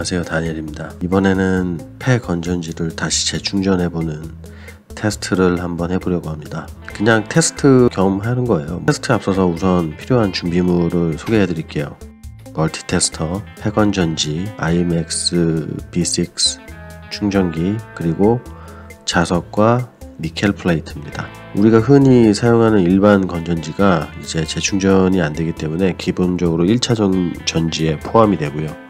안녕하세요, 다니엘입니다. 이번에는 폐 건전지를 다시 재충전해보는 테스트를 한번 해보려고 합니다. 그냥 테스트 겸 하는 거예요. 테스트에 앞서서 우선 필요한 준비물을 소개해 드릴게요. 멀티 테스터, 폐 건전지, IMX B6 충전기, 그리고 자석과 니켈 플레이트입니다. 우리가 흔히 사용하는 일반 건전지가 이제 재충전이 안 되기 때문에 기본적으로 1차 전지에 포함이 되고요.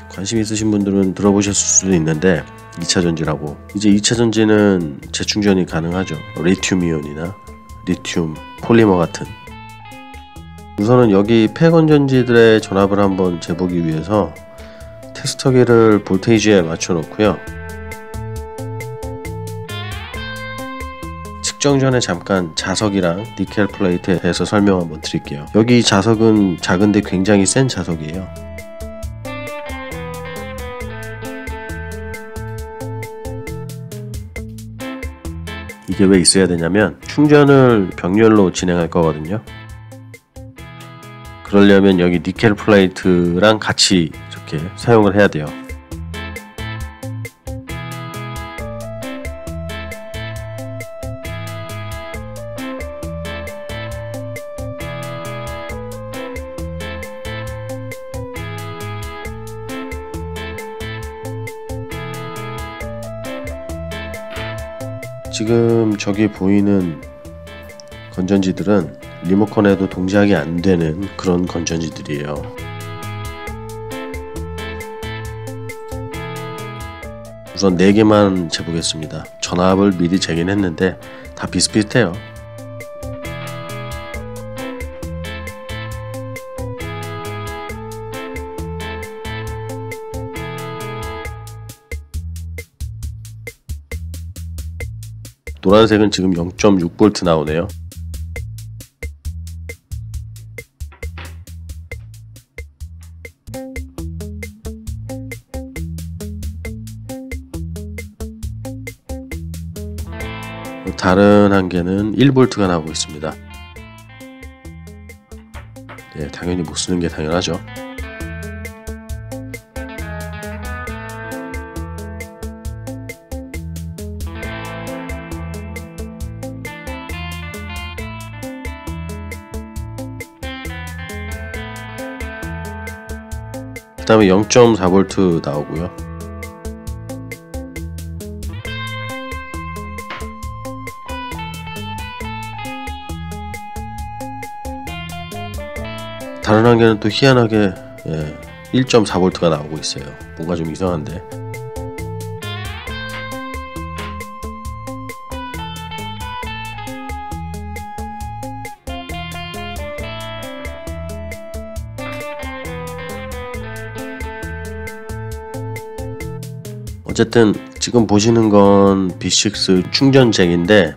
관심 있으신 분들은 들어보셨을 수도 있는데 2차 전지라고, 이제 2차 전지는 재충전이 가능하죠. 리튬 이온이나 리튬 폴리머 같은. 우선은 여기 폐 건전지들의 전압을 한번 재보기 위해서 테스터기를 볼테이지에 맞춰 놓고요. 측정 전에 잠깐 자석이랑 니켈 플레이트에 대해서 설명 한번 드릴게요. 여기 자석은 작은데 굉장히 센 자석이에요. 이게 왜 있어야 되냐면 충전을 병렬로 진행할 거거든요. 그러려면 여기 니켈 플레이트랑 같이 이렇게 사용을 해야 돼요. 지금 저기 보이는 건전지들은 리모컨에도 동작이 안 되는 그런 건전지들이에요. 우선 4개만 재보겠습니다. 전압을 미리 재긴 했는데 다 비슷비슷해요. 노란색은 지금 0.6V 나오네요. 다른 한 개는 1V가 나오고 있습니다. 네, 당연히 못 쓰는 게 당연하죠. 그 다음에 0.4V 나오고요. 다른 한 개는 또 희한하게 1.4V가 나오고 있어요. 뭔가 좀 이상한데. 어쨌든 지금 보시는 건 B6 충전잭인데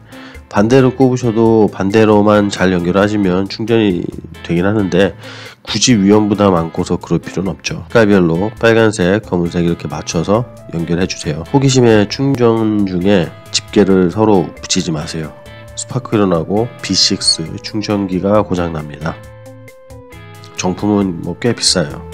반대로 꼽으셔도 반대로만 잘 연결하시면 충전이 되긴 하는데 굳이 위험 부담 안고서 그럴 필요는 없죠. 색깔별로 빨간색, 검은색 이렇게 맞춰서 연결해 주세요. 호기심에 충전 중에 집게를 서로 붙이지 마세요. 스파크 일어나고 B6 충전기가 고장납니다. 정품은 꽤 비싸요.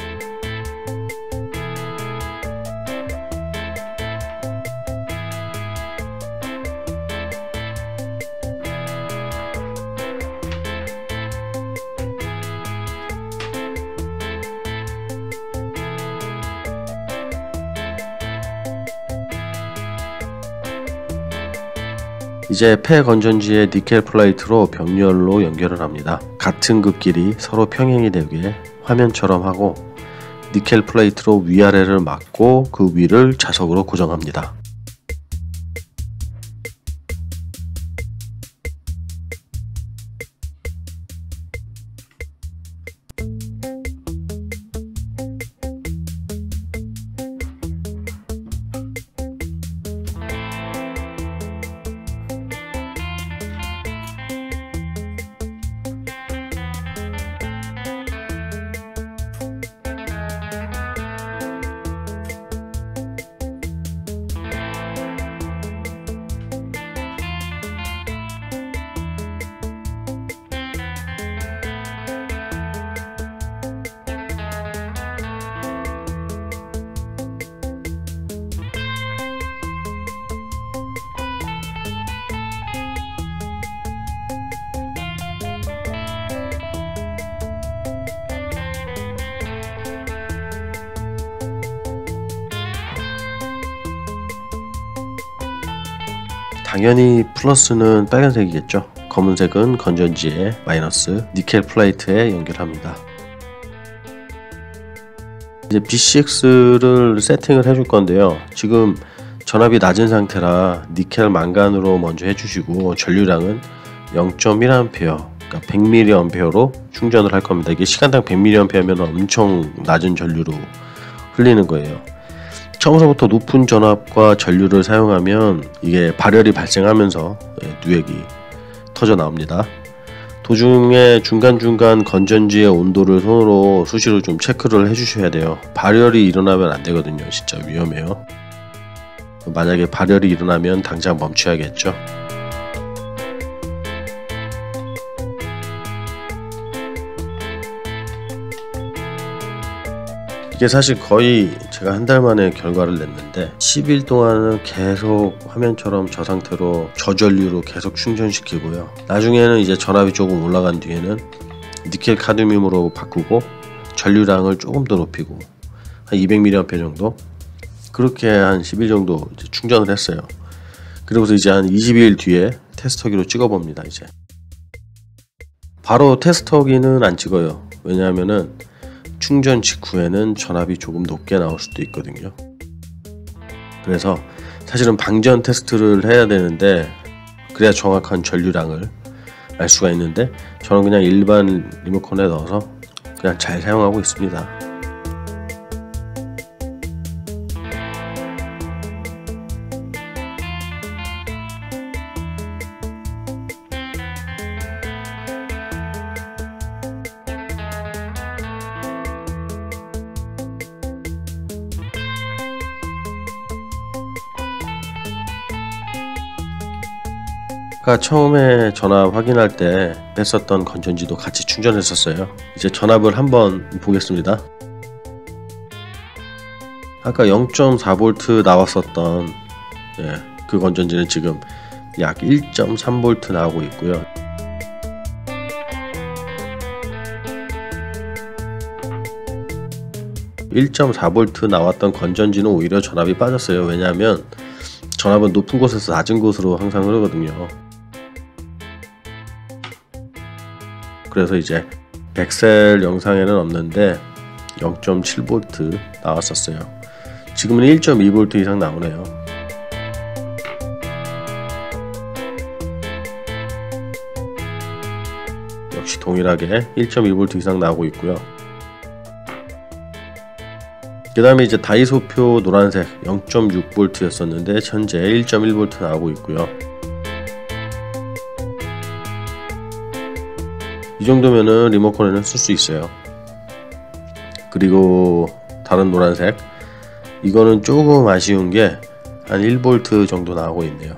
이제 폐 건전지의 니켈 플레이트로 병렬로 연결을 합니다. 같은 극끼리 서로 평행이 되게 화면처럼 하고 니켈 플레이트로 위아래를 막고 그 위를 자석으로 고정합니다. 당연히 플러스는 빨간색이겠죠. 검은색은 건전지에 마이너스, 니켈 플레이트에 연결합니다. 이제 BCX를 세팅을 해줄 건데요. 지금 전압이 낮은 상태라 니켈 망간으로 먼저 해주시고 전류량은 0.1A, 그러니까 100mA로 충전을 할 겁니다. 이게 시간당 100mA면 엄청 낮은 전류로 흘리는 거예요. 처음부터 높은 전압과 전류를 사용하면 이게 발열이 발생하면서 누액이 터져 나옵니다. 도중에 중간중간 건전지의 온도를 손으로 수시로 좀 체크를 해주셔야 돼요. 발열이 일어나면 안 되거든요. 진짜 위험해요. 만약에 발열이 일어나면 당장 멈춰야겠죠. 이게 사실 거의 제가 한 달 만에 결과를 냈는데 10일 동안은 계속 화면처럼 저 상태로 저전류로 계속 충전시키고요. 나중에는 이제 전압이 조금 올라간 뒤에는 니켈 카드뮴으로 바꾸고 전류량을 조금 더 높이고 한 200mAh 정도 그렇게 한 10일 정도 이제 충전을 했어요. 그리고서 이제 한 20일 뒤에 테스터기로 찍어봅니다. 이제 바로 테스터기는 안 찍어요. 왜냐하면은 충전 직후에는 전압이 조금 높게 나올 수도 있거든요. 그래서 사실은 방전 테스트를 해야 되는데 그래야 정확한 전류량을 알 수가 있는데 저는 그냥 일반 리모컨에 넣어서 그냥 잘 사용하고 있습니다. 아까 처음에 전압 확인할 때 뺐었던 건전지도 같이 충전했었어요. 이제 전압을 한번 보겠습니다. 아까 0.4V 나왔었던 그 건전지는 지금 약 1.3V 나오고 있고요. (1.4V) 나왔던 건전지는 오히려 전압이 빠졌어요. 왜냐하면 전압은 높은 곳에서 낮은 곳으로 항상 흐르거든요. 그래서 이제 엑셀 영상에는 없는데 0.7V 나왔었어요. 지금은 1.2V 이상 나오네요. 역시 동일하게 1.2V 이상 나오고 있고요. 그 다음에 이제 다이소표 노란색 0.6V 였었는데 현재 1.1V 나오고 있고요. 이 정도면은 리모컨에는 쓸 수 있어요. 그리고 다른 노란색 이거는 조금 아쉬운 게 한 1V 정도 나오고 있네요.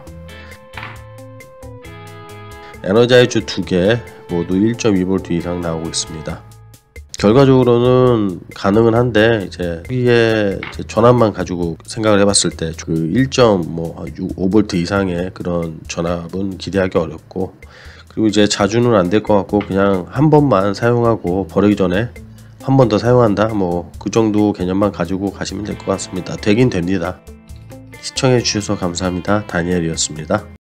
에너자이저 2개 모두 1.2V 이상 나오고 있습니다. 결과적으로는 가능은 한데 이제 여기에 전압만 가지고 생각을 해봤을 때 그 1.5V 이상의 그런 전압은 기대하기 어렵고, 그리고 이제 자주는 안 될 것 같고 그냥 한 번만 사용하고 버리기 전에 한 번 더 사용한다 뭐 그 정도 개념만 가지고 가시면 될 것 같습니다. 되긴 됩니다. 시청해 주셔서 감사합니다. 다니엘이었습니다.